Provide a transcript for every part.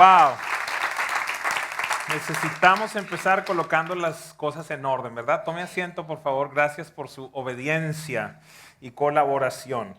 Wow. Necesitamos empezar colocando las cosas en orden, ¿verdad? Tome asiento, por favor. Gracias por su obediencia y colaboración.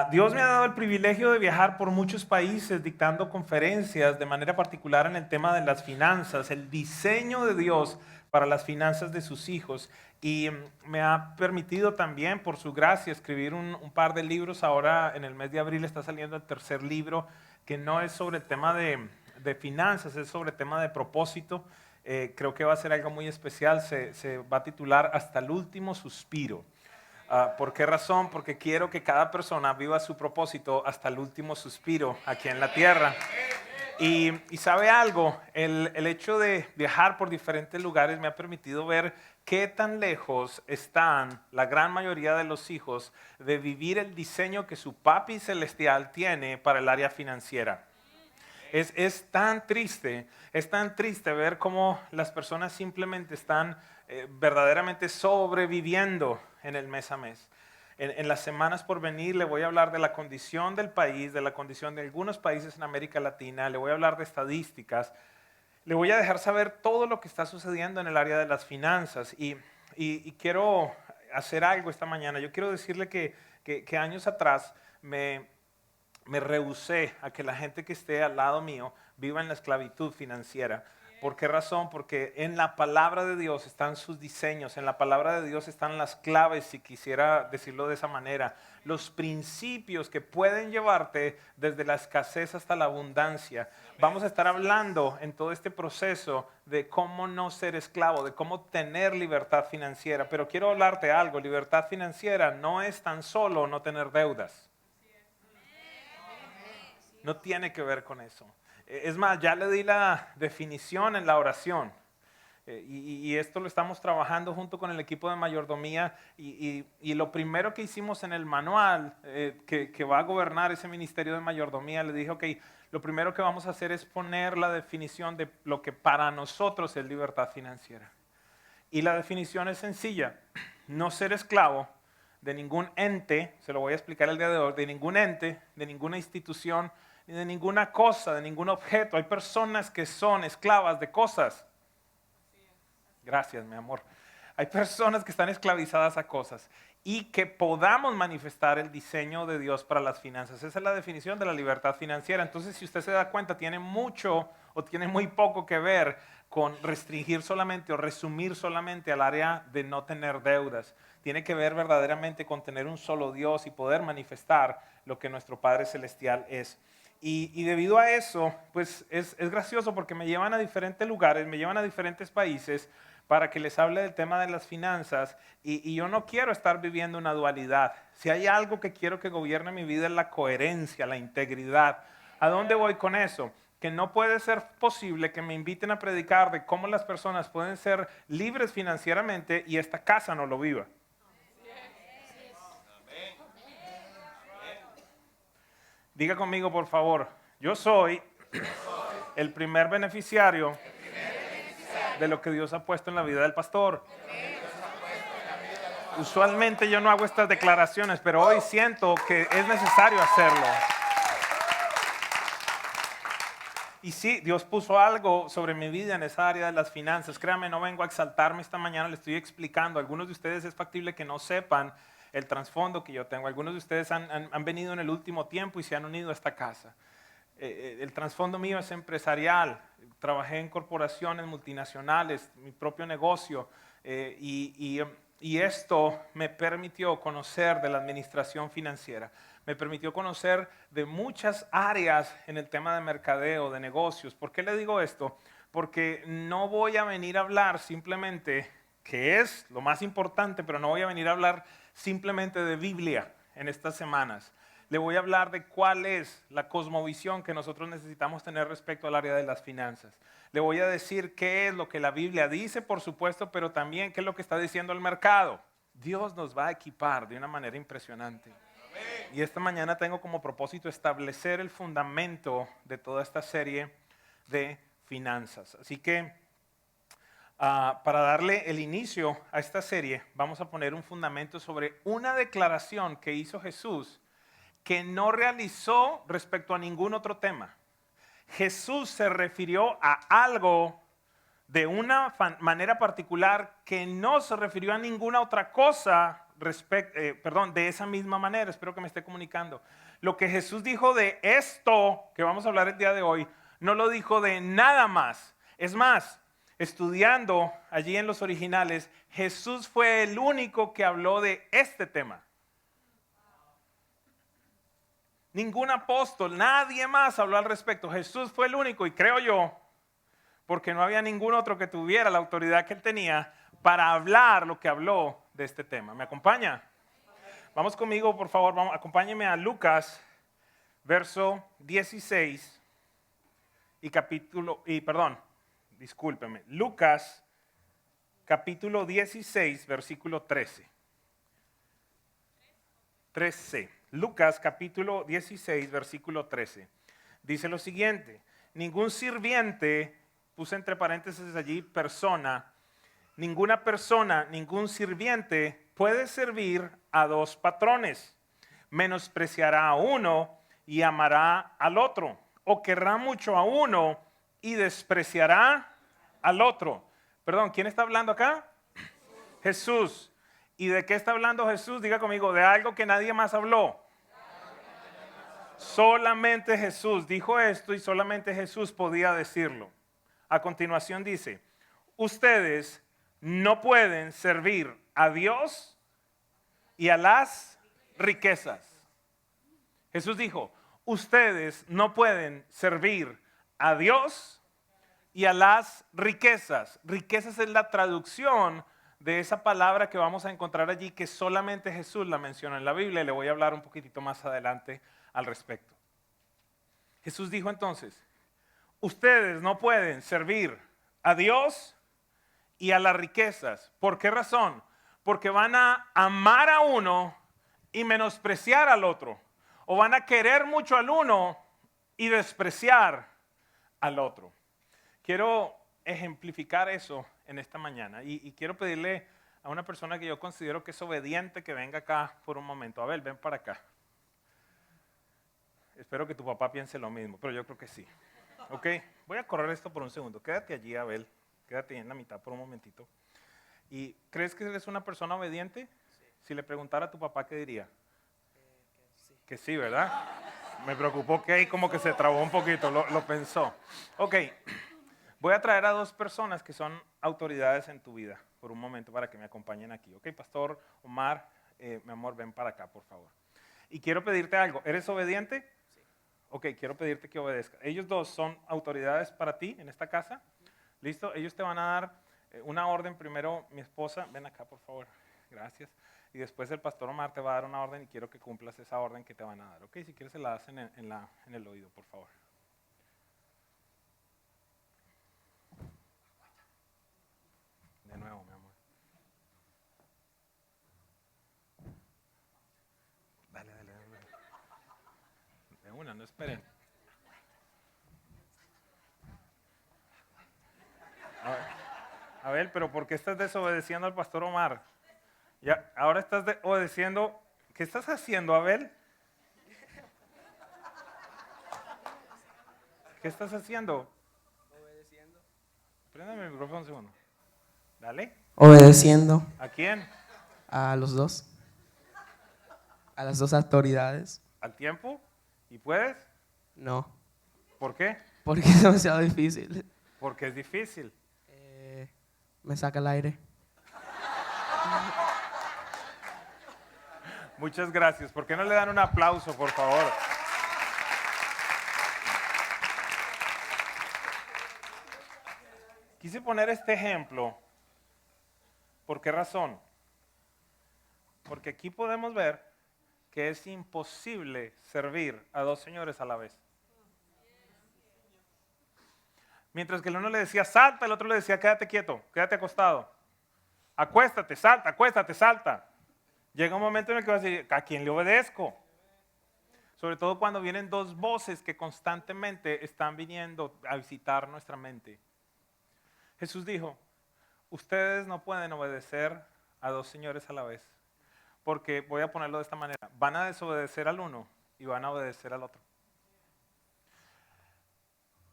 Dios me ha dado el privilegio de viajar por muchos países dictando conferencias, de manera particular en el tema de las finanzas, el diseño de Dios para las finanzas de sus hijos. Y me ha permitido también, por su gracia, escribir un par de libros. Ahora, en el mes de abril, está saliendo el tercer libro, que no es sobre el tema de finanzas, es sobre el tema de propósito. Creo que va a ser algo muy especial. Se va a titular Hasta el último suspiro. ¿Por qué razón? Porque quiero que cada persona viva su propósito hasta el último suspiro aquí en la tierra. Y sabe algo, el hecho de viajar por diferentes lugares me ha permitido ver qué tan lejos están la gran mayoría de los hijos de vivir el diseño que su papi celestial tiene para el área financiera. Es tan triste ver cómo las personas simplemente están verdaderamente sobreviviendo en el mes a mes. En las semanas por venir le voy a hablar de la condición del país, de la condición de algunos países en América Latina, le voy a hablar de estadísticas, le voy a dejar saber todo lo que está sucediendo en el área de las finanzas y quiero hacer algo esta mañana. Yo quiero decirle que años atrás me rehusé a que la gente que esté al lado mío viva en la esclavitud financiera. ¿Por qué razón? Porque en la palabra de Dios están sus diseños, en la palabra de Dios están las claves, si quisiera decirlo de esa manera, los principios que pueden llevarte desde la escasez hasta la abundancia. Vamos a estar hablando en todo este proceso de cómo no ser esclavo, de cómo tener libertad financiera. Pero quiero hablarte de algo, libertad financiera no es tan solo no tener deudas. No tiene que ver con eso. Es más, ya le di la definición en la oración. Y esto lo estamos trabajando junto con el equipo de mayordomía. Y lo primero que hicimos en el manual que va a gobernar ese ministerio de mayordomía, le dije, ok, lo primero que vamos a hacer es poner la definición de lo que para nosotros es libertad financiera. Y la definición es sencilla: no ser esclavo de ningún ente, se lo voy a explicar el día de hoy, de ningún ente, de ninguna institución, ni de ninguna cosa, de ningún objeto. Hay personas que son esclavas de cosas. Gracias, mi amor. Hay personas que están esclavizadas a cosas y que podamos manifestar el diseño de Dios para las finanzas. Esa es la definición de la libertad financiera. Entonces, si usted se da cuenta, tiene mucho o tiene muy poco que ver con restringir solamente o resumir solamente al área de no tener deudas. Tiene que ver verdaderamente con tener un solo Dios y poder manifestar lo que nuestro Padre Celestial es. Y debido a eso, pues es gracioso porque me llevan a diferentes lugares, me llevan a diferentes países para que les hable del tema de las finanzas y yo no quiero estar viviendo una dualidad. Si hay algo que quiero que gobierne mi vida es la coherencia, la integridad. ¿A dónde voy con eso? Que no puede ser posible que me inviten a predicar de cómo las personas pueden ser libres financieramente y esta casa no lo viva. Diga conmigo, por favor, yo soy el primer beneficiario de lo que Dios ha puesto en la vida del pastor. Usualmente yo no hago estas declaraciones, pero hoy siento que es necesario hacerlo. Y sí, Dios puso algo sobre mi vida en esa área de las finanzas. Créame, no vengo a exaltarme esta mañana, le estoy explicando. Algunos de ustedes es factible que no sepan el trasfondo que yo tengo. Algunos de ustedes han venido en el último tiempo y se han unido a esta casa. El trasfondo mío es empresarial. Trabajé en corporaciones multinacionales, mi propio negocio, y esto me permitió conocer de la administración financiera. Me permitió conocer de muchas áreas en el tema de mercadeo, de negocios. ¿Por qué le digo esto? Porque no voy a venir a hablar simplemente, que es lo más importante, pero no voy a venir a hablar simplemente de Biblia en estas semanas. Le voy a hablar de cuál es la cosmovisión que nosotros necesitamos tener respecto al área de las finanzas. Le voy a decir qué es lo que la Biblia dice, por supuesto, pero también qué es lo que está diciendo el mercado. Dios nos va a equipar de una manera impresionante. Y esta mañana tengo como propósito establecer el fundamento de toda esta serie de finanzas. Así que para darle el inicio a esta serie, vamos a poner un fundamento sobre una declaración que hizo Jesús que no realizó respecto a ningún otro tema. Jesús se refirió a algo de una manera particular que no se refirió a ninguna otra cosa de esa misma manera. Espero que me esté comunicando. Lo que Jesús dijo de esto que vamos a hablar el día de hoy, no lo dijo de nada más. Es más, estudiando allí en los originales, Jesús fue el único que habló de este tema. Ningún apóstol, nadie más habló al respecto. Jesús fue el único, y creo yo, porque no había ningún otro que tuviera la autoridad que él tenía para hablar lo que habló de este tema. ¿Me acompaña? Vamos conmigo, por favor, acompáñeme a Lucas, verso 16 Lucas, capítulo 16, versículo 13. Lucas, capítulo 16, versículo 13. Dice lo siguiente: ningún sirviente, puse entre paréntesis allí persona, ninguna persona, ningún sirviente puede servir a dos patrones. Menospreciará a uno y amará al otro, o querrá mucho a uno y despreciará al otro. Perdón, ¿quién está hablando acá? Jesús. ¿Y de qué está hablando Jesús? Diga conmigo, de algo que nadie más habló. Solamente Jesús dijo esto y solamente Jesús podía decirlo. A continuación dice: ustedes no pueden servir a Dios y a las riquezas. Jesús dijo: ustedes no pueden servir a Dios y a las riquezas. Riquezas es la traducción de esa palabra que vamos a encontrar allí, que solamente Jesús la menciona en la Biblia, y le voy a hablar un poquitito más adelante al respecto. Jesús dijo entonces: ustedes no pueden servir a Dios y a las riquezas. ¿Por qué razón? Porque van a amar a uno y menospreciar al otro, o van a querer mucho al uno y despreciar al otro. Quiero ejemplificar eso en esta mañana y quiero pedirle a una persona que yo considero que es obediente que venga acá por un momento. Abel, ven para acá. Espero que tu papá piense lo mismo, pero yo creo que sí. Ok, voy a correr esto por un segundo. Quédate allí, Abel. Quédate en la mitad por un momentito. ¿Y crees que eres una persona obediente? Sí. Si le preguntara a tu papá, ¿qué diría? Que sí. Que sí, ¿verdad? Me preocupó que ahí como que se trabó un poquito, lo pensó. Ok, voy a traer a dos personas que son autoridades en tu vida por un momento para que me acompañen aquí. Ok, Pastor Omar, mi amor, ven para acá, por favor. Y quiero pedirte algo. ¿Eres obediente? Sí. Ok, quiero pedirte que obedezcas. Ellos dos son autoridades para ti en esta casa. ¿Listo? Ellos te van a dar una orden. Primero, mi esposa, ven acá, por favor. Gracias. Y después el Pastor Omar te va a dar una orden y quiero que cumplas esa orden que te van a dar. Ok, si quieres se la das en el oído, por favor. De nuevo, mi amor. Dale. De una, no esperen. A ver, pero ¿por qué estás desobedeciendo al Pastor Omar? Ya, ahora estás obedeciendo. ¿Qué estás haciendo, Abel? ¿Qué estás haciendo? Obedeciendo. Préndeme el micrófono un segundo. Dale. Obedeciendo ¿A quién? a los dos, a las dos autoridades. ¿Al tiempo? ¿Y puedes? No, ¿Por qué? porque es demasiado difícil. Porque es difícil. Me saca el aire. Muchas gracias. ¿Por qué no le dan un aplauso, por favor? Quise poner este ejemplo. ¿Por qué razón? Porque aquí podemos ver que es imposible servir a dos señores a la vez. Mientras que el uno le decía salta, el otro le decía quédate quieto, quédate acostado. Acuéstate, salta, acuéstate, salta. Llega un momento en el que vas a decir, ¿a quién le obedezco? Sobre todo cuando vienen dos voces que constantemente están viniendo a visitar nuestra mente. Jesús dijo, ustedes no pueden obedecer a dos señores a la vez. Porque, voy a ponerlo de esta manera, van a desobedecer al uno y van a obedecer al otro.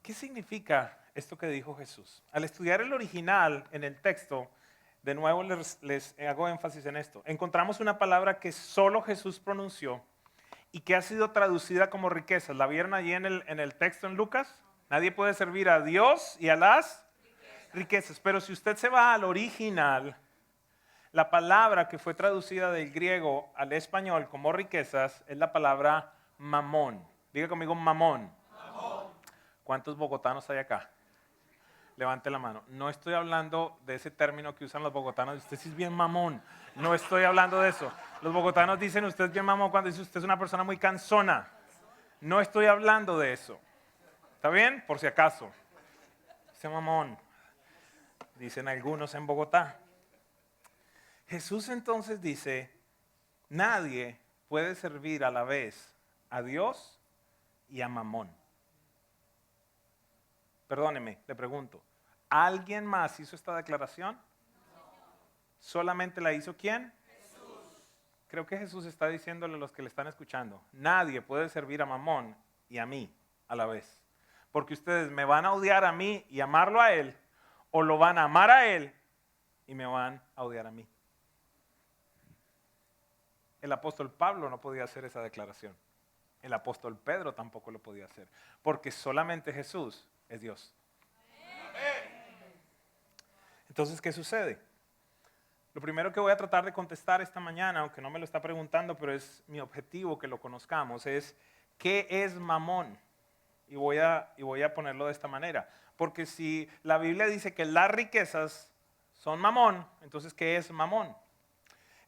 ¿qué significa esto que dijo Jesús? Al estudiar el original en el texto, de nuevo les hago énfasis en esto. Encontramos una palabra que solo Jesús pronunció y que ha sido traducida como riquezas. ¿La vieron allí en el texto en Lucas? Nadie puede servir a Dios y a las riquezas. Pero si usted se va al original, la palabra que fue traducida del griego al español como riquezas es la palabra mamón. Diga conmigo mamón. ¿Cuántos bogotanos hay acá? Levante la mano. No estoy hablando de ese término que usan los bogotanos. Usted sí es bien mamón. No estoy hablando de eso. Los bogotanos dicen usted es bien mamón cuando dice usted es una persona muy cansona. No estoy hablando de eso. ¿Está bien? Por si acaso. Ese mamón. Dicen algunos en Bogotá. Jesús entonces dice, nadie puede servir a la vez a Dios y a Mamón. Perdóneme, le pregunto, ¿alguien más hizo esta declaración? No. ¿Solamente la hizo quién? Jesús. Creo que Jesús está diciéndole a los que le están escuchando, nadie puede servir a Mamón y a mí a la vez. Porque ustedes me van a odiar a mí y amarlo a él, o lo van a amar a él y me van a odiar a mí. El apóstol Pablo no podía hacer esa declaración. El apóstol Pedro tampoco lo podía hacer. Porque solamente Jesús es Dios. Entonces, ¿qué sucede? Lo primero que voy a tratar de contestar esta mañana, aunque no me lo está preguntando, pero es mi objetivo que lo conozcamos, es ¿qué es mamón? Y voy a ponerlo de esta manera. Porque si la Biblia dice que las riquezas son mamón, entonces ¿qué es mamón?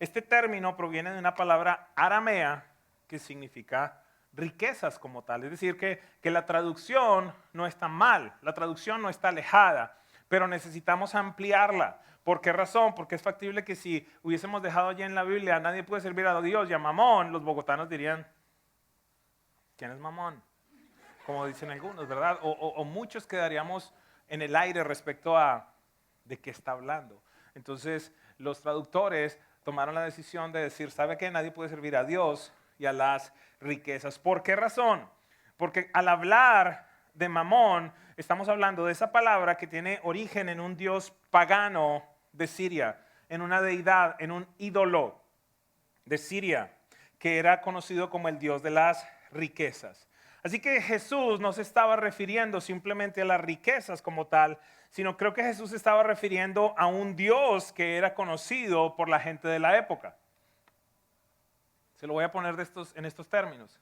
Este término proviene de una palabra aramea que significa riquezas como tal. Es decir, que la traducción no está mal, la traducción no está alejada, pero necesitamos ampliarla. ¿Por qué razón? Porque es factible que si hubiésemos dejado allí en la Biblia, nadie puede servir a Dios y a Mamón, los bogotanos dirían, ¿quién es Mamón? Como dicen algunos, ¿verdad? O muchos quedaríamos en el aire respecto a de qué está hablando. Entonces, los traductores tomaron la decisión de decir, ¿sabe qué? Nadie puede servir a Dios y a las riquezas. ¿Por qué razón? Porque al hablar de Mamón, estamos hablando de esa palabra que tiene origen en un dios pagano de Siria, en una deidad, en un ídolo de Siria, que era conocido como el dios de las riquezas. Así que Jesús no se estaba refiriendo simplemente a las riquezas como tal, sino creo que Jesús se estaba refiriendo a un Dios que era conocido por la gente de la época. Se lo voy a poner en estos términos.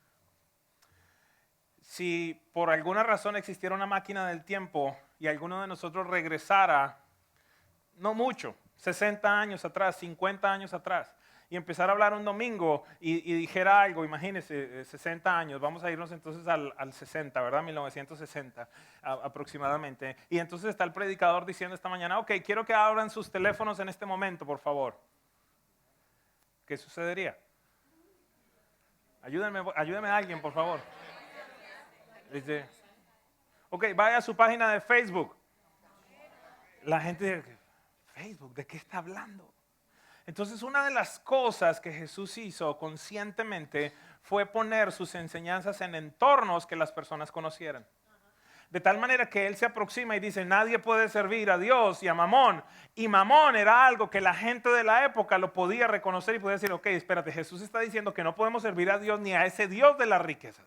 Si por alguna razón existiera una máquina del tiempo y alguno de nosotros regresara, no mucho, 60 años atrás, 50 años atrás, y empezar a hablar un domingo y dijera algo, imagínense, 60 años, vamos a irnos entonces al 60, ¿verdad? 1960 aproximadamente. Y entonces está el predicador diciendo esta mañana, ok, quiero que abran sus teléfonos en este momento, por favor. ¿Qué sucedería? Ayúdenme a alguien, por favor. Dice, ok, vaya a su página de Facebook. La gente dice, ¿Facebook? ¿De qué está hablando? Entonces, una de las cosas que Jesús hizo conscientemente fue poner sus enseñanzas en entornos que las personas conocieran. De tal manera que Él se aproxima y dice, nadie puede servir a Dios y a Mamón. Y Mamón era algo que la gente de la época lo podía reconocer y podía decir, ok, espérate, Jesús está diciendo que no podemos servir a Dios ni a ese Dios de las riquezas.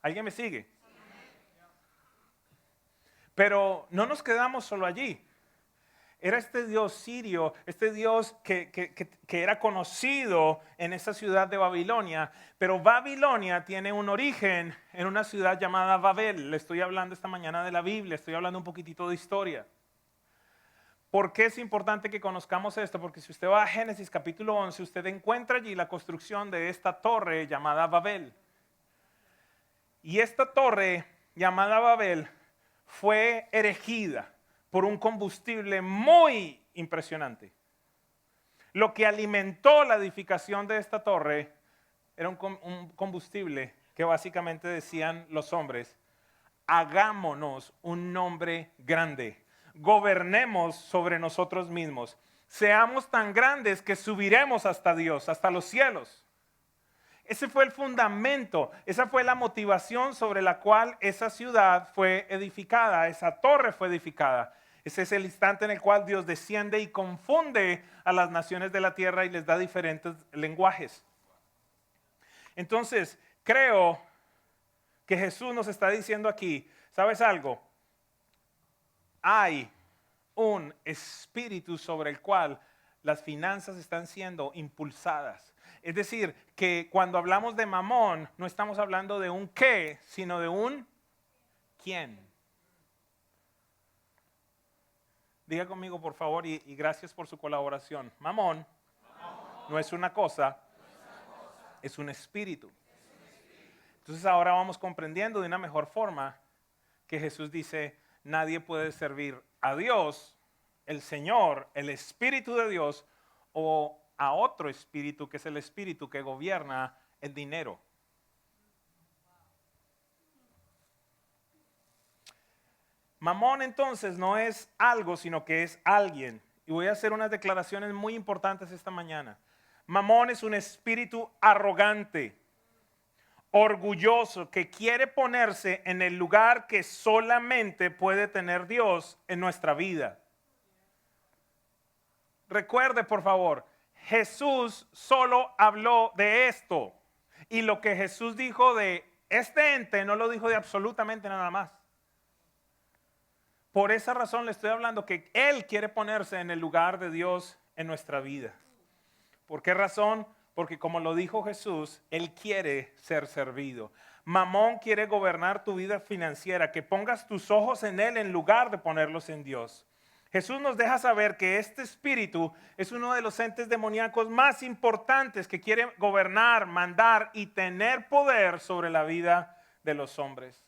¿Alguien me sigue? Pero no nos quedamos solo allí. Era este Dios sirio, este Dios que era conocido en esa ciudad de Babilonia, pero Babilonia tiene un origen en una ciudad llamada Babel. Le estoy hablando esta mañana de la Biblia, estoy hablando un poquitito de historia. ¿Por qué es importante que conozcamos esto? Porque si usted va a Génesis capítulo 11, usted encuentra allí la construcción de esta torre llamada Babel. Y esta torre llamada Babel fue erigida por un combustible muy impresionante. Lo que alimentó la edificación de esta torre era un combustible que básicamente decían los hombres, hagámonos un nombre grande, gobernemos sobre nosotros mismos, seamos tan grandes que subiremos hasta Dios, hasta los cielos. Ese fue el fundamento, esa fue la motivación sobre la cual esa ciudad fue edificada, esa torre fue edificada. Ese es el instante en el cual Dios desciende y confunde a las naciones de la tierra y les da diferentes lenguajes. Entonces, creo que Jesús nos está diciendo aquí, ¿sabes algo? Hay un espíritu sobre el cual las finanzas están siendo impulsadas. Es decir, que cuando hablamos de mamón, no estamos hablando de un qué, sino de un quién. Diga conmigo, por favor, y gracias por su colaboración. Mamón no es una cosa, es un espíritu. Entonces ahora vamos comprendiendo de una mejor forma que Jesús dice, nadie puede servir a Dios, el Señor, el Espíritu de Dios, o a otro espíritu que es el espíritu que gobierna el dinero. Mamón entonces no es algo, sino que es alguien. Y voy a hacer unas declaraciones muy importantes esta mañana. Mamón es un espíritu arrogante, orgulloso, que quiere ponerse en el lugar que solamente puede tener Dios en nuestra vida. Recuerde, por favor, Jesús solo habló de esto. Y lo que Jesús dijo de este ente no lo dijo de absolutamente nada más. Por esa razón le estoy hablando que Él quiere ponerse en el lugar de Dios en nuestra vida. ¿Por qué razón? Porque como lo dijo Jesús, Él quiere ser servido. Mamón quiere gobernar tu vida financiera, que pongas tus ojos en Él en lugar de ponerlos en Dios. Jesús nos deja saber que este espíritu es uno de los entes demoníacos más importantes que quiere gobernar, mandar y tener poder sobre la vida de los hombres.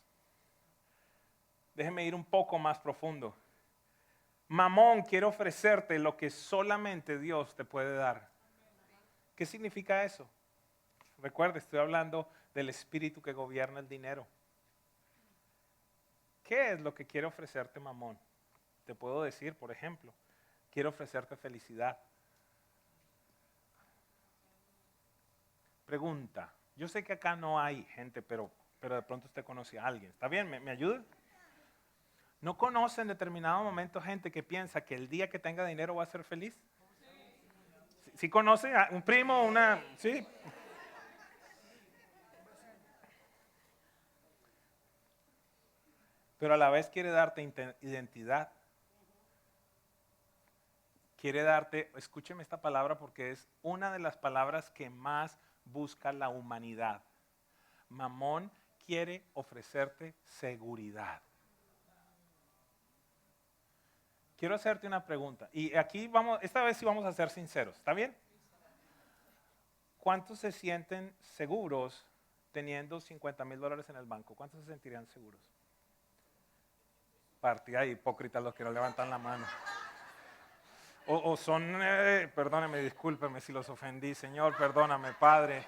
Déjeme ir un poco más profundo. Mamón quiere ofrecerte lo que solamente Dios te puede dar. ¿Qué significa eso? Recuerde, estoy hablando del espíritu que gobierna el dinero. ¿Qué es lo que quiere ofrecerte Mamón? Te puedo decir, por ejemplo, quiero ofrecerte felicidad. Pregunta, yo sé que acá no hay gente, pero de pronto usted conoce a alguien. ¿Está bien? ¿Me ayuda? ¿No conoce en determinado momento gente que piensa que el día que tenga dinero va a ser feliz? ¿Sí conoce a un primo, una? Sí. Pero a la vez quiere darte identidad. Quiere darte, escúcheme esta palabra porque es una de las palabras que más busca la humanidad. Mamón quiere ofrecerte seguridad. Quiero hacerte una pregunta. Y aquí vamos, esta vez sí vamos a ser sinceros. ¿Está bien? ¿Cuántos se sienten seguros teniendo $50,000 en el banco? ¿Cuántos se sentirían seguros? Partida de hipócritas los que no levantan la mano. O son, perdóneme, discúlpeme si los ofendí, Señor, perdóname, Padre.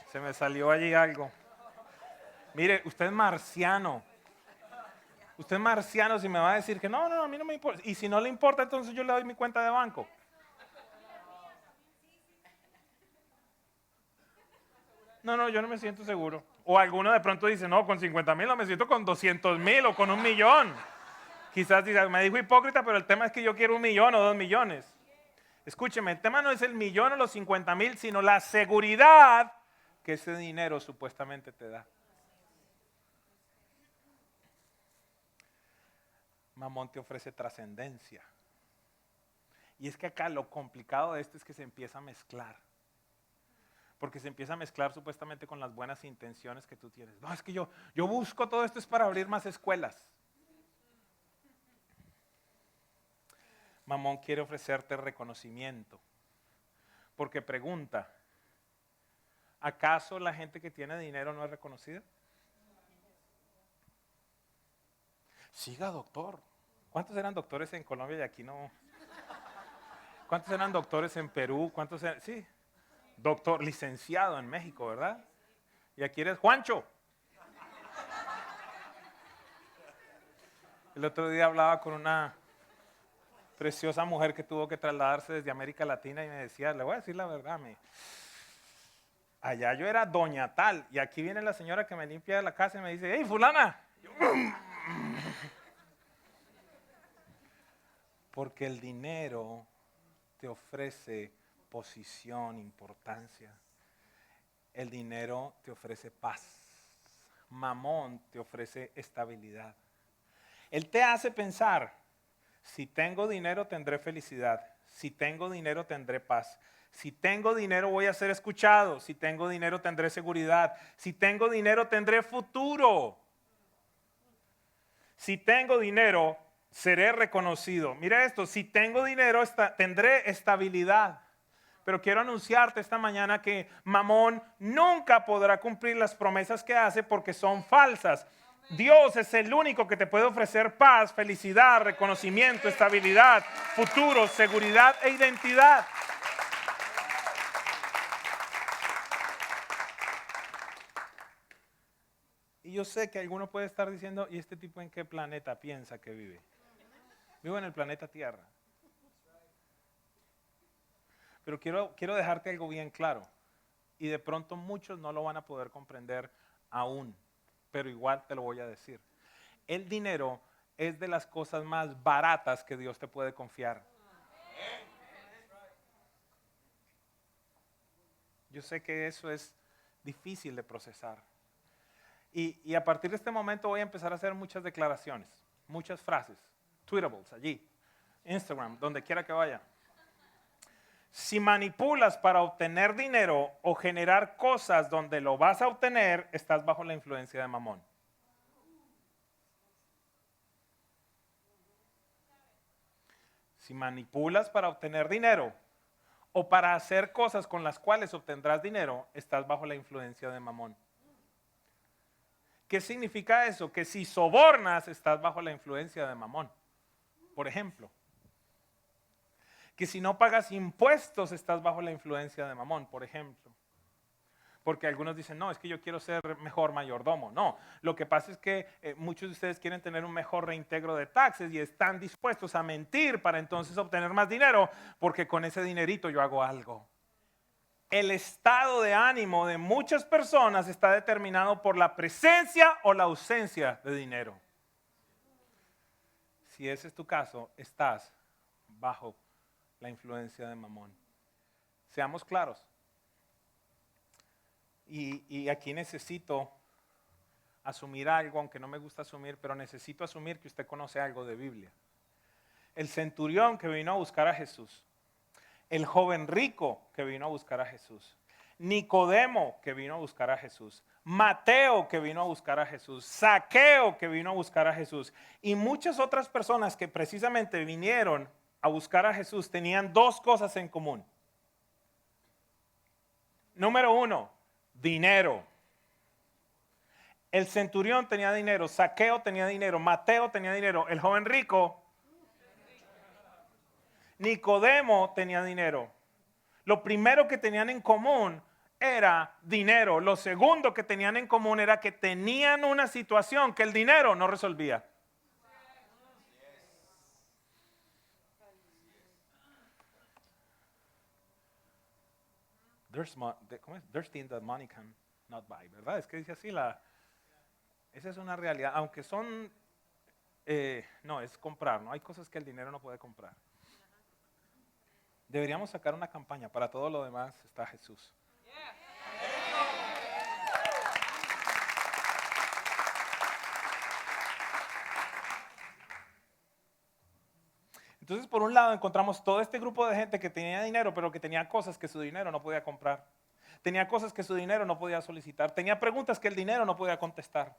Se me salió allí algo. Mire, usted es marciano. Usted es marciano si me va a decir que no, a mí no me importa. Y si no le importa, entonces yo le doy mi cuenta de banco. No, yo no me siento seguro. O alguno de pronto dice, no, con 50,000 no me siento con 200,000 o con 1,000,000. Quizás diga, me dijo hipócrita, pero el tema es que yo quiero 1,000,000 o 2,000,000. Escúcheme, el tema no es el 1,000,000 o los 50,000, sino la seguridad que ese dinero supuestamente te da. Mamón te ofrece trascendencia. Y es que acá lo complicado de esto es que se empieza a mezclar. Porque se empieza a mezclar supuestamente con las buenas intenciones que tú tienes. No, es que yo busco todo esto es para abrir más escuelas. Mamón quiere ofrecerte reconocimiento. Porque pregunta, ¿acaso la gente que tiene dinero no es reconocida? Siga, doctor. ¿Cuántos eran doctores en Colombia y aquí no? ¿Cuántos eran doctores en Perú? ¿Cuántos eran? Sí. Doctor, licenciado en México, ¿verdad? Y aquí eres Juancho. El otro día hablaba con una preciosa mujer que tuvo que trasladarse desde América Latina y me decía, le voy a decir la verdad, Allá yo era doña tal y aquí viene la señora que me limpia la casa y me dice, hey, fulana. Porque el dinero te ofrece posición, importancia. El dinero te ofrece paz. Mamón te ofrece estabilidad. Él te hace pensar, si tengo dinero tendré felicidad, si tengo dinero tendré paz, si tengo dinero voy a ser escuchado, si tengo dinero tendré seguridad, si tengo dinero tendré futuro, si tengo dinero seré reconocido. Mira esto, si tengo dinero tendré estabilidad. Pero quiero anunciarte esta mañana que Mamón nunca podrá cumplir las promesas que hace porque son falsas. Dios es el único que te puede ofrecer paz, felicidad, reconocimiento, estabilidad, futuro, seguridad e identidad. Y yo sé que alguno puede estar diciendo, ¿y este tipo en qué planeta piensa que vive? Vivo en el planeta Tierra. Pero quiero dejarte algo bien claro. Y de pronto muchos no lo van a poder comprender aún. Pero igual te lo voy a decir. El dinero es de las cosas más baratas que Dios te puede confiar. Yo sé que eso es difícil de procesar. Y a partir de este momento voy a empezar a hacer muchas declaraciones, muchas frases, tweetables allí, Instagram, donde quiera que vaya. Si manipulas para obtener dinero o generar cosas donde lo vas a obtener, estás bajo la influencia de Mamón. Si manipulas para obtener dinero o para hacer cosas con las cuales obtendrás dinero, estás bajo la influencia de Mamón. ¿Qué significa eso? Que si sobornas, estás bajo la influencia de Mamón. Por ejemplo, que si no pagas impuestos, estás bajo la influencia de Mamón, por ejemplo. Porque algunos dicen, no, es que yo quiero ser mejor mayordomo. No, lo que pasa es que muchos de ustedes quieren tener un mejor reintegro de taxes y están dispuestos a mentir para entonces obtener más dinero, porque con ese dinerito yo hago algo. El estado de ánimo de muchas personas está determinado por la presencia o la ausencia de dinero. Si ese es tu caso, estás bajo la influencia de Mamón. Seamos claros. Y aquí necesito asumir algo, aunque no me gusta asumir, pero necesito asumir que usted conoce algo de Biblia. El centurión que vino a buscar a Jesús, el joven rico que vino a buscar a Jesús, Nicodemo que vino a buscar a Jesús, Mateo que vino a buscar a Jesús, Zaqueo que vino a buscar a Jesús y muchas otras personas que precisamente vinieron a buscar a Jesús tenían dos cosas en común. Número uno, dinero. El centurión tenía dinero, Zaqueo tenía dinero, Mateo tenía dinero, el joven rico, Nicodemo tenía dinero. Lo primero que tenían en común era dinero. Lo segundo que tenían en común era que tenían una situación que el dinero no resolvía. There's things that money cannot buy, ¿verdad? Es que dice así, esa es una realidad. Aunque son, no, es comprar, ¿no? Hay cosas que el dinero no puede comprar. Deberíamos sacar una campaña, para todo lo demás está Jesús. Entonces, por un lado, encontramos todo este grupo de gente que tenía dinero, pero que tenía cosas que su dinero no podía comprar. Tenía cosas que su dinero no podía solicitar. Tenía preguntas que el dinero no podía contestar.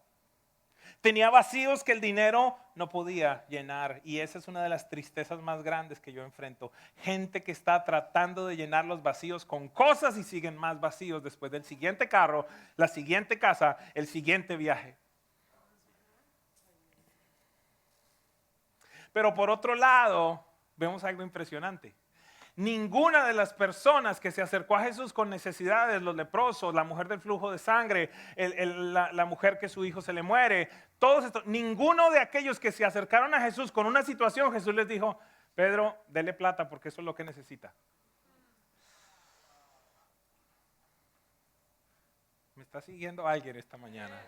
Tenía vacíos que el dinero no podía llenar. Y esa es una de las tristezas más grandes que yo enfrento. Gente que está tratando de llenar los vacíos con cosas y siguen más vacíos después del siguiente carro, la siguiente casa, el siguiente viaje. Pero por otro lado, vemos algo impresionante. Ninguna de las personas que se acercó a Jesús con necesidades, los leprosos, la mujer del flujo de sangre, la mujer que su hijo se le muere, todos estos, ninguno de aquellos que se acercaron a Jesús con una situación, Jesús les dijo, Pedro, dele plata porque eso es lo que necesita. está siguiendo alguien esta mañana?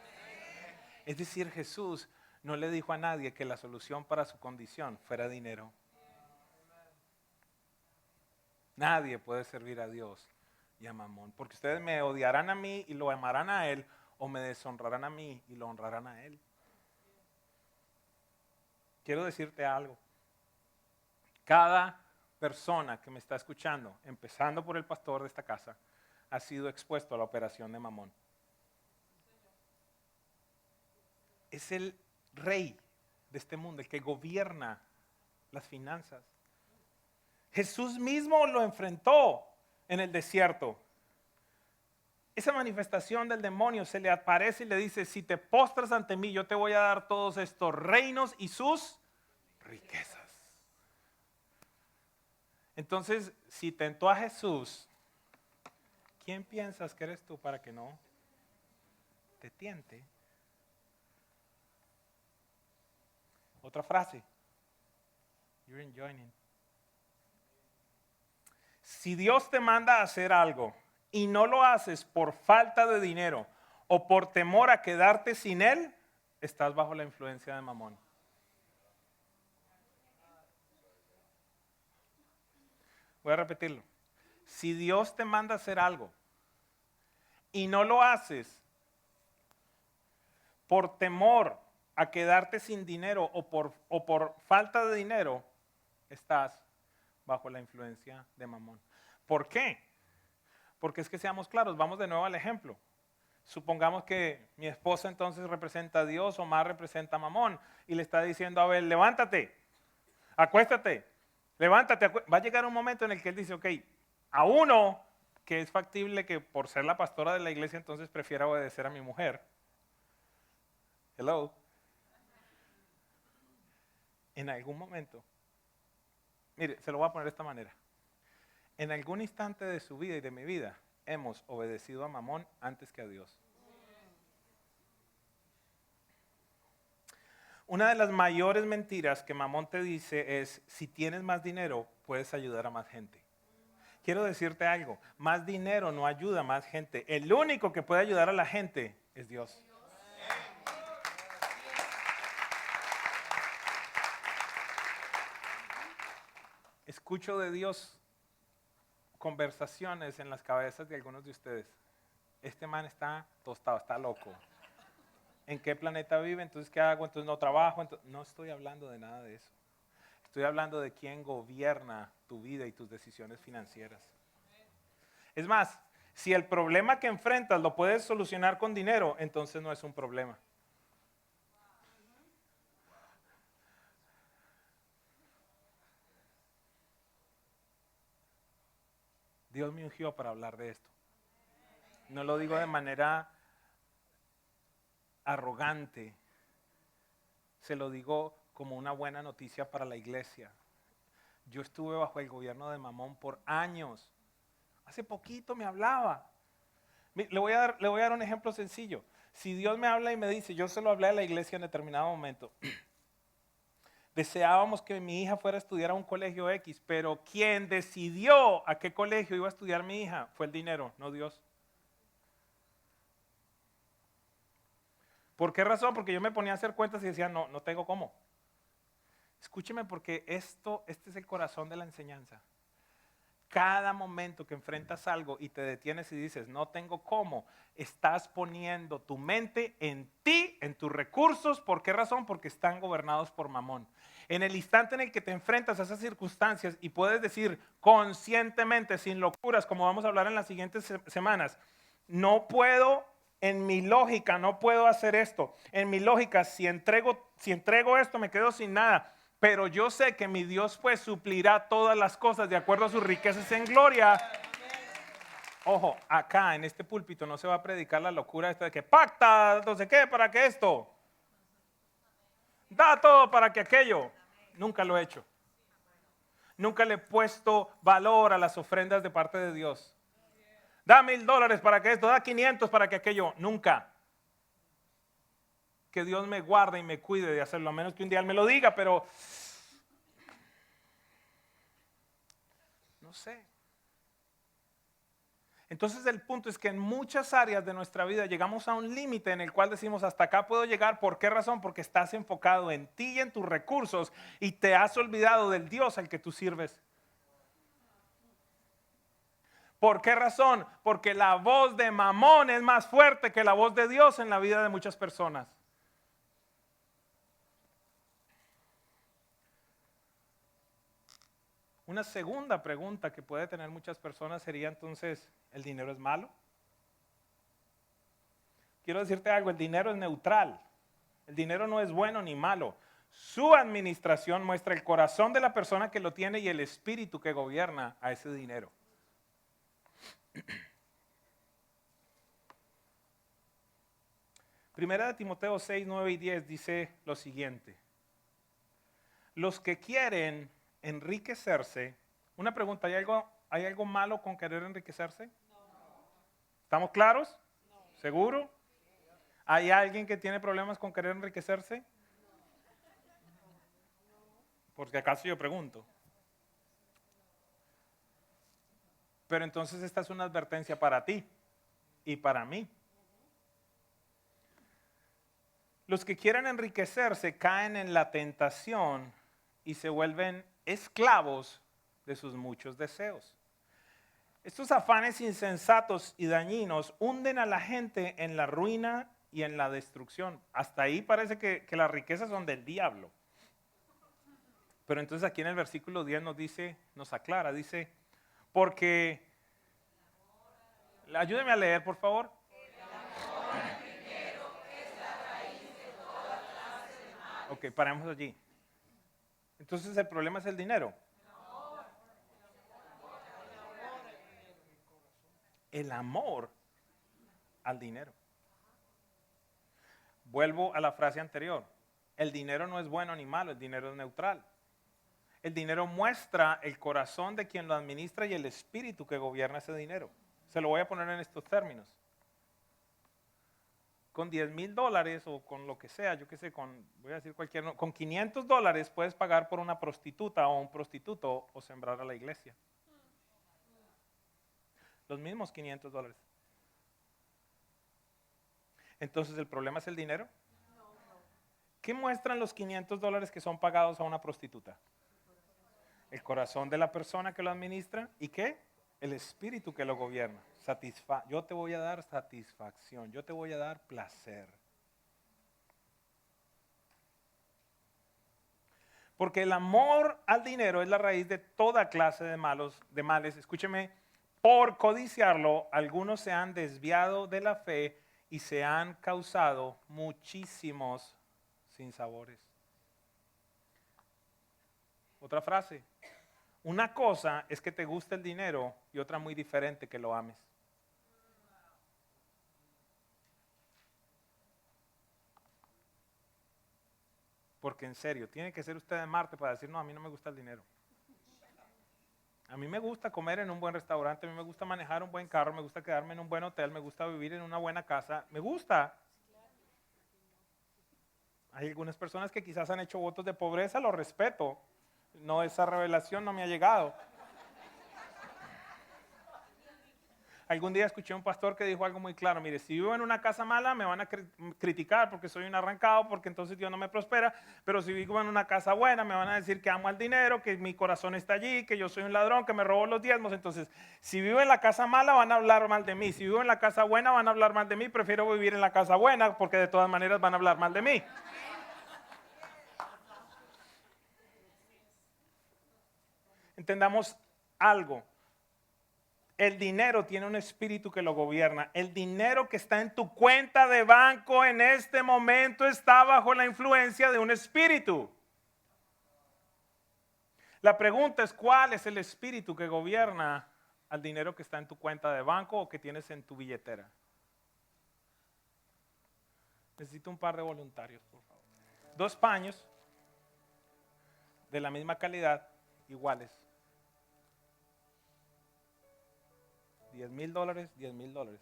Es decir, Jesús no le dijo a nadie que la solución para su condición fuera dinero. Nadie puede servir a Dios y a Mamón, porque ustedes me odiarán a mí y lo amarán a Él, o me deshonrarán a mí y lo honrarán a Él. Quiero decirte algo. Cada persona que me está escuchando, empezando por el pastor de esta casa, ha sido expuesto a la operación de Mamón. Es el rey de este mundo, el que gobierna las finanzas. Jesús mismo lo enfrentó en el desierto. Esa manifestación del demonio se le aparece y le dice: si te postras ante mí, yo te voy a dar todos estos reinos y sus riquezas. Entonces, si tentó a Jesús, ¿quién piensas que eres tú para que no te tiente? Otra frase. You're enjoying it. Si Dios te manda a hacer algo y no lo haces por falta de dinero o por temor a quedarte sin él, estás bajo la influencia de Mamón. Voy a repetirlo. Si Dios te manda a hacer algo y no lo haces por temor a quedarte sin dinero o por falta de dinero, estás bajo la influencia de Mamón. ¿Por qué? Porque es que seamos claros, vamos de nuevo al ejemplo. Supongamos que mi esposa entonces representa a Dios, Omar representa a Mamón, y le está diciendo a Abel: levántate, acuéstate, levántate. Va a llegar un momento en el que él dice: ok, a uno que es factible que por ser la pastora de la iglesia entonces prefiera obedecer a mi mujer. Hello. En algún momento, mire, se lo voy a poner de esta manera. En algún instante de su vida y de mi vida, hemos obedecido a Mamón antes que a Dios. Una de las mayores mentiras que Mamón te dice es: si tienes más dinero, puedes ayudar a más gente. Quiero decirte algo, más dinero no ayuda a más gente. El único que puede ayudar a la gente es Dios. Escucho de Dios conversaciones en las cabezas de algunos de ustedes. Este man está tostado, está loco. ¿En qué planeta vive? Entonces, ¿qué hago? Entonces, no trabajo. No estoy hablando de nada de eso. Estoy hablando de quién gobierna tu vida y tus decisiones financieras. Es más, si el problema que enfrentas lo puedes solucionar con dinero, entonces no es un problema. Dios me ungió para hablar de esto. No lo digo de manera arrogante. Se lo digo como una buena noticia para la iglesia. Yo estuve bajo el gobierno de Mamón por años. Hace poquito me hablaba. Le voy a dar un ejemplo sencillo. Si Dios me habla y me dice, yo se lo hablé a la iglesia en determinado momento. Deseábamos que mi hija fuera a estudiar a un colegio X, pero quien decidió a qué colegio iba a estudiar mi hija fue el dinero, no Dios. ¿Por qué razón? Porque yo me ponía a hacer cuentas y decía: no tengo cómo. Escúcheme, porque este es el corazón de la enseñanza. Cada momento que enfrentas algo y te detienes y dices: no tengo cómo, estás poniendo tu mente en ti, en tus recursos. ¿Por qué razón? Porque están gobernados por Mamón. En el instante en el que te enfrentas a esas circunstancias y puedes decir conscientemente, sin locuras, como vamos a hablar en las siguientes semanas: no puedo, en mi lógica no puedo hacer esto. En mi lógica, si entrego esto, me quedo sin nada. Pero yo sé que mi Dios pues suplirá todas las cosas de acuerdo a sus riquezas en gloria. Ojo, acá en este púlpito no se va a predicar la locura esta de que pacta, no sé qué, para que esto. Da todo para que aquello. Nunca lo he hecho. Nunca le he puesto valor a las ofrendas de parte de Dios. Da $1,000 para que esto, da 500 para que aquello. Nunca. Que Dios me guarde y me cuide de hacerlo, a menos que un día Él me lo diga, pero no sé. Entonces el punto es que en muchas áreas de nuestra vida llegamos a un límite en el cual decimos hasta acá puedo llegar. ¿Por qué razón? Porque estás enfocado en ti y en tus recursos y te has olvidado del Dios al que tú sirves. ¿Por qué razón? Porque la voz de Mamón es más fuerte que la voz de Dios en la vida de muchas personas. Una segunda pregunta que puede tener muchas personas sería entonces, ¿el dinero es malo? Quiero decirte algo, el dinero es neutral. El dinero no es bueno ni malo. Su administración muestra el corazón de la persona que lo tiene y el espíritu que gobierna a ese dinero. Primera de Timoteo 6, 9 y 10 dice lo siguiente. Los que quieren enriquecerse, una pregunta, ¿hay algo malo con querer enriquecerse? No. ¿Estamos claros? No. ¿Seguro? ¿Hay alguien que tiene problemas con querer enriquecerse? Porque acaso yo pregunto. Pero entonces esta es una advertencia para ti y para mí. Los que quieren enriquecerse caen en la tentación y se vuelven esclavos de sus muchos deseos. Estos afanes insensatos y dañinos hunden a la gente en la ruina y en la destrucción. Hasta ahí parece que las riquezas son del diablo. Pero entonces aquí en el versículo 10 nos dice, nos aclara, dice, porque, ayúdeme a leer por favor. Ok, paramos allí. Entonces el problema es el dinero. El amor al dinero. Vuelvo a la frase anterior. El dinero no es bueno ni malo, el dinero es neutral. El dinero muestra el corazón de quien lo administra y el espíritu que gobierna ese dinero. Se lo voy a poner en estos términos. Con $10,000 o con lo que sea, yo qué sé, voy a decir con $500 puedes pagar por una prostituta o un prostituto o sembrar a la iglesia. Los mismos $500. Entonces, ¿el problema es el dinero? ¿Qué muestran los $500 que son pagados a una prostituta? El corazón de la persona que lo administra y ¿qué? El espíritu que lo gobierna. Yo te voy a dar satisfacción, yo te voy a dar placer. Porque el amor al dinero es la raíz de toda clase de males. Escúcheme, por codiciarlo, algunos se han desviado de la fe y se han causado muchísimos sinsabores. Otra frase. Una cosa es que te guste el dinero y otra muy diferente que lo ames. Porque en serio, tiene que ser usted de Marte para decir, no, a mí no me gusta el dinero. A mí me gusta comer en un buen restaurante, a mí me gusta manejar un buen carro, me gusta quedarme en un buen hotel, me gusta vivir en una buena casa, me gusta. Hay algunas personas que quizás han hecho votos de pobreza, lo respeto. No, esa revelación no me ha llegado. Algún día escuché a un pastor que dijo algo muy claro, mire, si vivo en una casa mala me van a criticar porque soy un arrancado, porque entonces Dios no me prospera, pero si vivo en una casa buena me van a decir que amo al dinero, que mi corazón está allí, que yo soy un ladrón, que me robo los diezmos. Entonces, si vivo en la casa mala van a hablar mal de mí, si vivo en la casa buena van a hablar mal de mí, prefiero vivir en la casa buena porque de todas maneras van a hablar mal de mí. Entendamos algo. El dinero tiene un espíritu que lo gobierna. El dinero que está en tu cuenta de banco en este momento está bajo la influencia de un espíritu. La pregunta es, ¿cuál es el espíritu que gobierna al dinero que está en tu cuenta de banco o que tienes en tu billetera? Necesito un par de voluntarios, por favor. 2 paños de la misma calidad, iguales. $10,000, $10,000.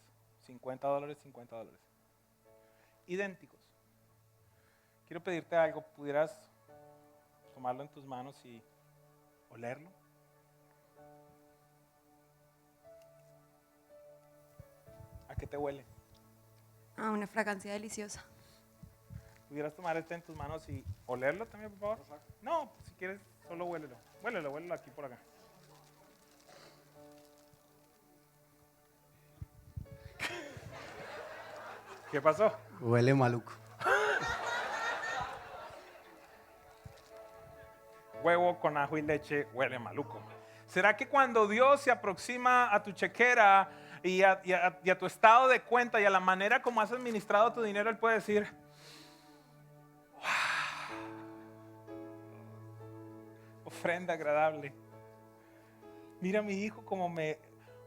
$50, $50. Idénticos. Quiero pedirte algo, ¿pudieras tomarlo en tus manos y olerlo? qué te huele? Ah, una fragancia deliciosa. ¿Pudieras tomar este en tus manos y olerlo también, por favor? No, si quieres, solo huélelo. Huélelo aquí por acá. ¿Qué pasó? Huele maluco. Huevo con ajo y leche huele maluco. ¿Será que cuando Dios se aproxima a tu chequera y a tu estado de cuenta y a la manera como has administrado tu dinero, Él puede decir, wow, ofrenda agradable? Mira a mi hijo como me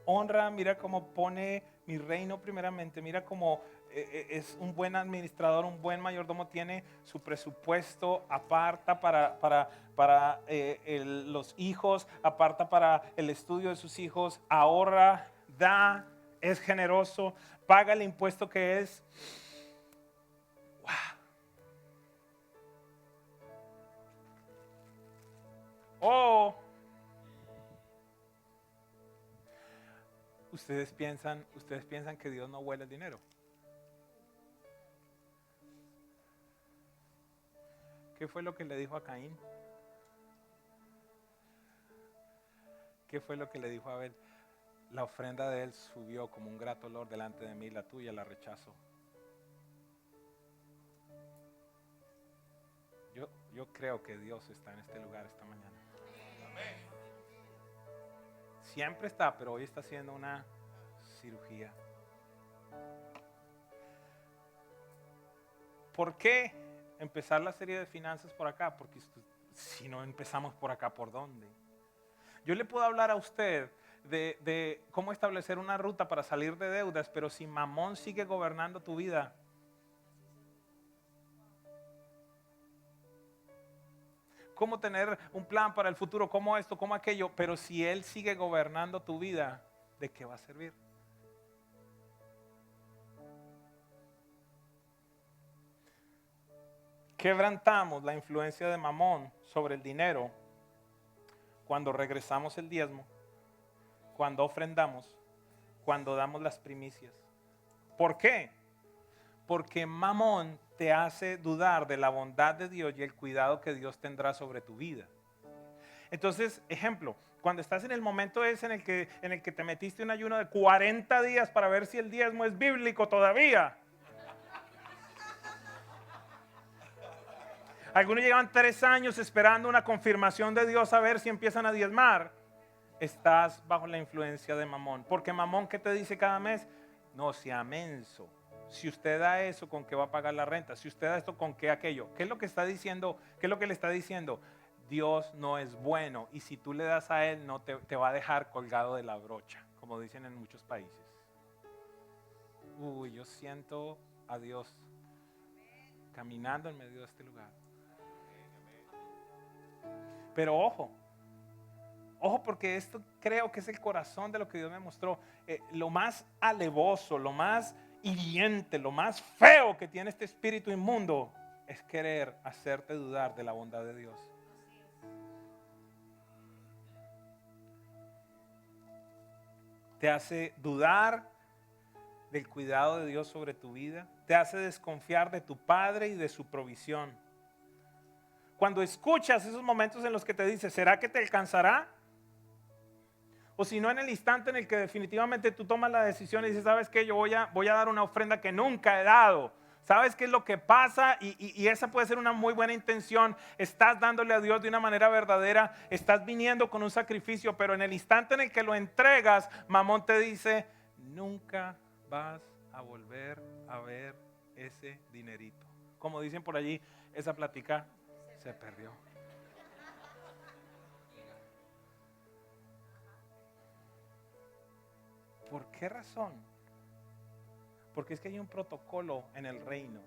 honra, mira cómo pone mi reino primeramente, mira cómo es un buen administrador, un buen mayordomo, tiene su presupuesto, aparta para los hijos, aparta para el estudio de sus hijos, ahorra, da, es generoso, paga el impuesto que es. Wow. Oh, ustedes piensan que Dios no huele el dinero. ¿Qué fue lo que le dijo a Caín? ¿Qué fue lo que le dijo a Abel? La ofrenda de él subió como un grato olor delante de mí, la tuya la rechazo. Yo creo que Dios está en este lugar esta mañana. Siempre está, pero hoy está haciendo una cirugía. ¿Por qué empezar la serie de finanzas por acá? Porque si no empezamos por acá, ¿por dónde? Yo le puedo hablar a usted de cómo establecer una ruta para salir de deudas, pero si Mamón sigue gobernando tu vida, cómo tener un plan para el futuro, cómo esto, cómo aquello, pero si él sigue gobernando tu vida, ¿de qué va a servir? Quebrantamos la influencia de Mamón sobre el dinero cuando regresamos el diezmo, cuando ofrendamos, cuando damos las primicias. ¿Por qué? Porque Mamón te hace dudar de la bondad de Dios y el cuidado que Dios tendrá sobre tu vida. Entonces, ejemplo, cuando estás en el momento ese en el que te metiste un ayuno de 40 días para ver si el diezmo es bíblico todavía. Algunos llevan 3 años esperando una confirmación de Dios a ver si empiezan a diezmar. Estás bajo la influencia de Mamón. Porque Mamón, ¿qué te dice cada mes? No sea menso. Si usted da eso, ¿con qué va a pagar la renta? Si usted da esto, ¿con qué aquello? ¿Qué es lo que está diciendo? ¿Qué es lo que le está diciendo? Dios no es bueno. Y si tú le das a Él, no te va a dejar colgado de la brocha, como dicen en muchos países. Yo siento a Dios caminando en medio de este lugar. Pero ojo porque esto creo que es el corazón de lo que Dios me mostró. Lo más alevoso, lo más hiriente, lo más feo que tiene este espíritu inmundo es querer hacerte dudar de la bondad de Dios. Te hace dudar del cuidado de Dios sobre tu vida. Te hace desconfiar de tu Padre y de su provisión. Cuando escuchas esos momentos en los que te dice, ¿será que te alcanzará? O si no, en el instante en el que definitivamente tú tomas la decisión y dices, ¿sabes qué? Yo voy a dar una ofrenda que nunca he dado. ¿Sabes qué es lo que pasa? Y esa puede ser una muy buena intención. Estás dándole a Dios de una manera verdadera. Estás viniendo con un sacrificio, pero en el instante en el que lo entregas, Mamón te dice, nunca vas a volver a ver ese dinerito. Como dicen por allí, esa plática se perdió. ¿Por qué razón? Porque es que hay un protocolo en el reino.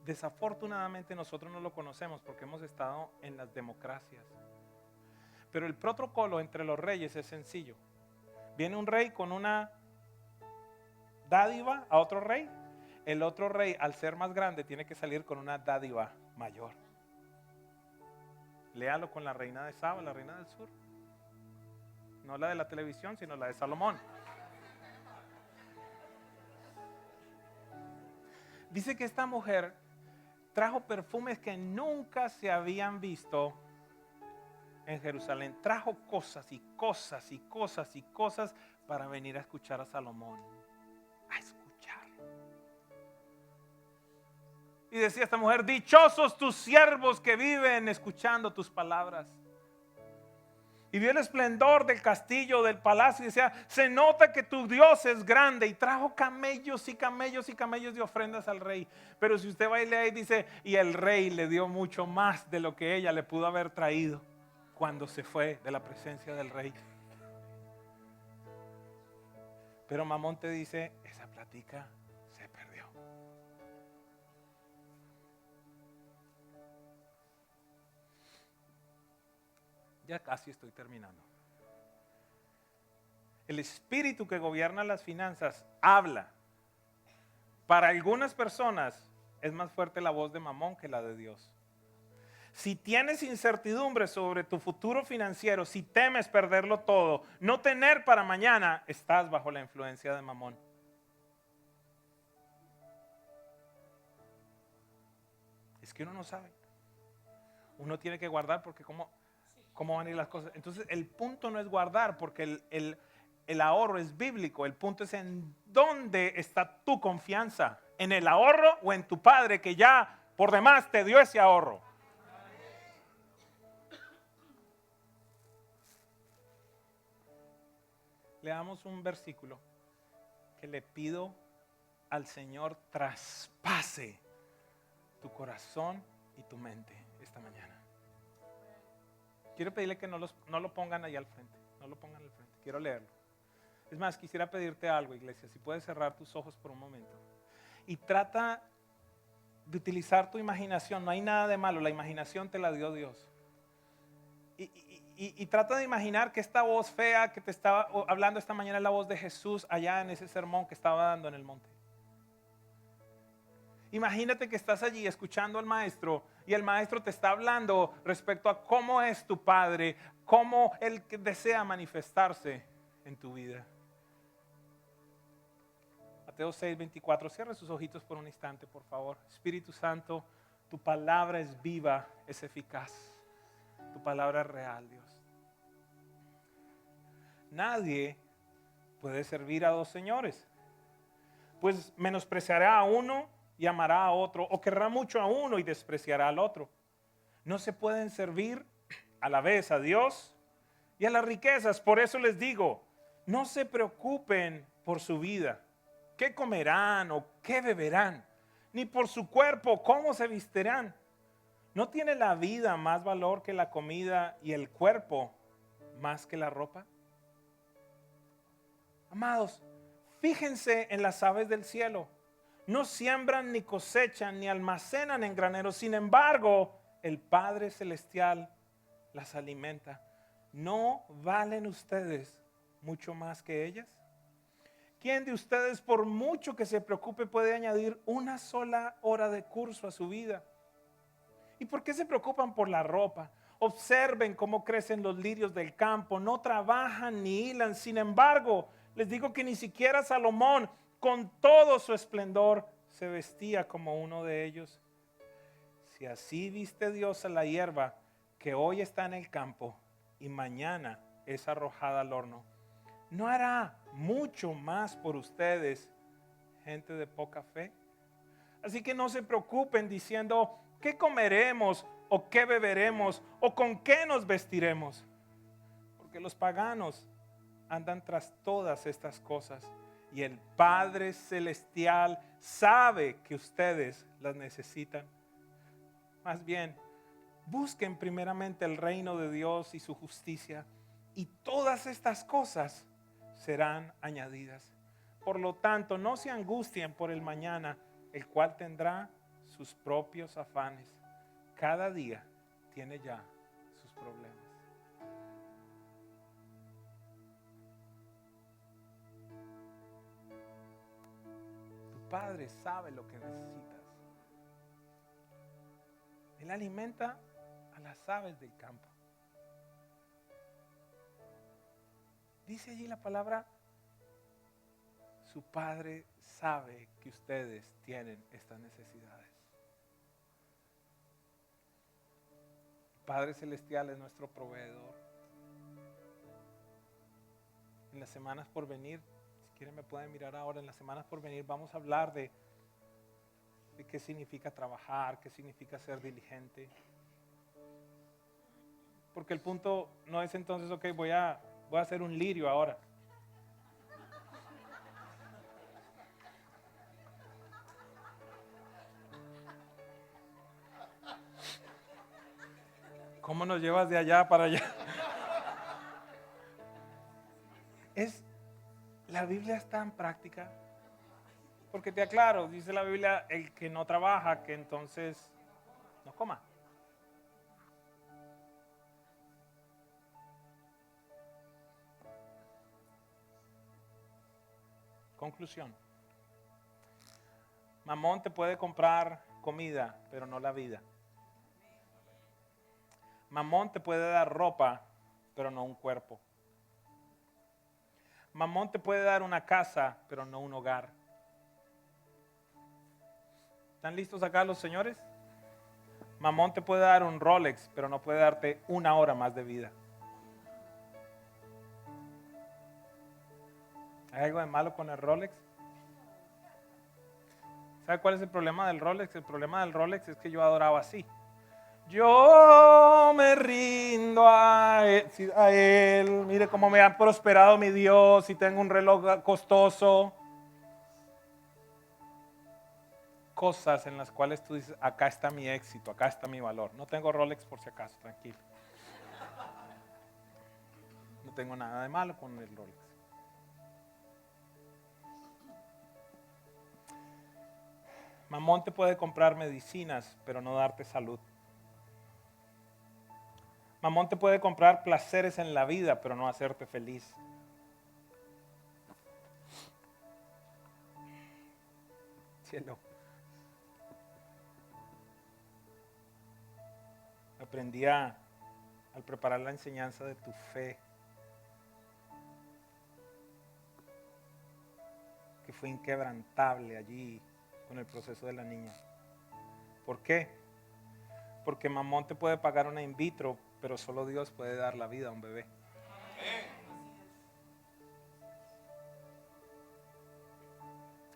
Desafortunadamente nosotros no lo conocemos porque hemos estado en las democracias. Pero el protocolo entre los reyes es sencillo. Viene un rey con una dádiva a otro rey. El otro rey, al ser más grande, tiene que salir con una dádiva mayor. Léalo con la reina de Saba, la reina del sur. No la de la televisión, sino la de Salomón. Dice que esta mujer trajo perfumes que nunca se habían visto en Jerusalén. Trajo cosas y cosas y cosas y cosas para venir a escuchar a Salomón. A escucharlo. Y decía esta mujer: dichosos tus siervos que viven escuchando tus palabras. Y vio el esplendor del castillo, del palacio, y decía: se nota que tu Dios es grande. Y trajo camellos y camellos y camellos de ofrendas al rey. Pero si usted va y lee, dice: y el rey le dio mucho más de lo que ella le pudo haber traído cuando se fue de la presencia del rey. Pero Mamón te dice: esa plática se perdió. Ya casi estoy terminando. El espíritu que gobierna las finanzas habla. Para algunas personas es más fuerte la voz de Mamón que la de Dios. Si tienes incertidumbre sobre tu futuro financiero, si temes perderlo todo, no tener para mañana, estás bajo la influencia de Mamón. Es que uno no sabe. Uno tiene que guardar porque cómo van a ir las cosas. Entonces el punto no es guardar porque el ahorro es bíblico. El punto es en dónde está tu confianza. ¿En el ahorro o en tu padre que ya por demás te dio ese ahorro? Leamos un versículo que le pido al Señor traspase tu corazón y tu mente esta mañana. Quiero pedirle que no lo pongan ahí al frente. No lo pongan al frente. Quiero leerlo. Es más, quisiera pedirte algo, iglesia. Si puedes cerrar tus ojos por un momento. Y trata de utilizar tu imaginación. No hay nada de malo. La imaginación te la dio Dios. Y trata de imaginar que esta voz fea que te estaba hablando esta mañana es la voz de Jesús allá en ese sermón que estaba dando en el monte. Imagínate que estás allí escuchando al maestro y el maestro te está hablando respecto a cómo es tu padre, cómo él desea manifestarse en tu vida. Mateo 6:24, cierre sus ojitos por un instante, por favor. Espíritu Santo, tu palabra es viva, es eficaz. Tu palabra es real, Dios. Nadie puede servir a dos señores, pues menospreciará a uno y amará a otro, o querrá mucho a uno y despreciará al otro. No se pueden servir a la vez a Dios y a las riquezas. Por eso les digo, no se preocupen por su vida, qué comerán o qué beberán, ni por su cuerpo, cómo se vestirán. ¿No tiene la vida más valor que la comida y el cuerpo más que la ropa? Amados, fíjense en las aves del cielo. No siembran, ni cosechan, ni almacenan en graneros. Sin embargo, el Padre Celestial las alimenta. ¿No valen ustedes mucho más que ellas? ¿Quién de ustedes, por mucho que se preocupe, puede añadir una sola hora de curso a su vida? ¿Y por qué se preocupan por la ropa? Observen cómo crecen los lirios del campo. No trabajan ni hilan. Sin embargo, les digo que ni siquiera Salomón, con todo su esplendor, se vestía como uno de ellos. Si así viste Dios a la hierba que hoy está en el campo y mañana es arrojada al horno, ¿no hará mucho más por ustedes, gente de poca fe? Así que no se preocupen diciendo: ¿qué comeremos? ¿O qué beberemos? ¿O con qué nos vestiremos? Porque los paganos andan tras todas estas cosas, y el Padre Celestial sabe que ustedes las necesitan. Más bien, busquen primeramente el reino de Dios y su justicia, y todas estas cosas serán añadidas. Por lo tanto, no se angustien por el mañana, el cual tendrá sus propios afanes. Cada día tiene ya sus problemas. Tu Padre sabe lo que necesitas. Él alimenta a las aves del campo. Dice allí la palabra: Su Padre sabe que ustedes tienen estas necesidades. Padre Celestial es nuestro proveedor. En las semanas por venir, si quieren me pueden mirar ahora, en las semanas por venir vamos a hablar de qué significa trabajar, qué significa ser diligente. Porque el punto no es entonces, ok, voy a hacer un lirio ahora. ¿Cómo nos llevas de allá para allá? La Biblia es tan práctica. Porque te aclaro, dice la Biblia, el que no trabaja, que entonces no coma. Conclusión. Mamón te puede comprar comida, pero no la vida. Mamón te puede dar ropa, pero no un cuerpo. Mamón te puede dar una casa, pero no un hogar. ¿Están listos acá los señores? Mamón te puede dar un Rolex, pero no puede darte una hora más de vida. ¿Hay algo de malo con el Rolex? ¿Sabe cuál es el problema del Rolex? El problema del Rolex es que yo adoraba así. Yo me rindo a él. Mire cómo me ha prosperado mi Dios y tengo un reloj costoso. Cosas en las cuales tú dices, acá está mi éxito, acá está mi valor. No tengo Rolex por si acaso, tranquilo. No tengo nada de malo con el Rolex. Mamón te puede comprar medicinas, pero no darte salud. Mamón te puede comprar placeres en la vida, pero no hacerte feliz. Cielo. Aprendí al preparar la enseñanza de tu fe, que fue inquebrantable allí con el proceso de la niña. ¿Por qué? Porque mamón te puede pagar una in vitro, pero solo Dios puede dar la vida a un bebé.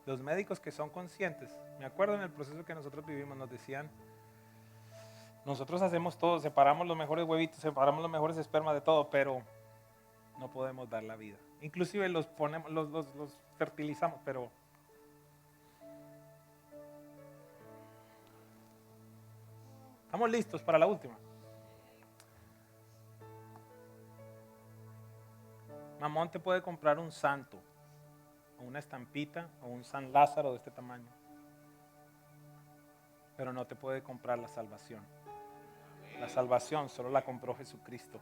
Los médicos que son conscientes, me acuerdo en el proceso que nosotros vivimos, nos decían, nosotros hacemos todo, separamos los mejores huevitos, separamos los mejores espermas de todo, pero no podemos dar la vida. Inclusive los ponemos, los fertilizamos, pero estamos listos para la última. Mamón te puede comprar un santo, o una estampita, o un San Lázaro de este tamaño, pero no te puede comprar la salvación. La salvación solo la compró Jesucristo.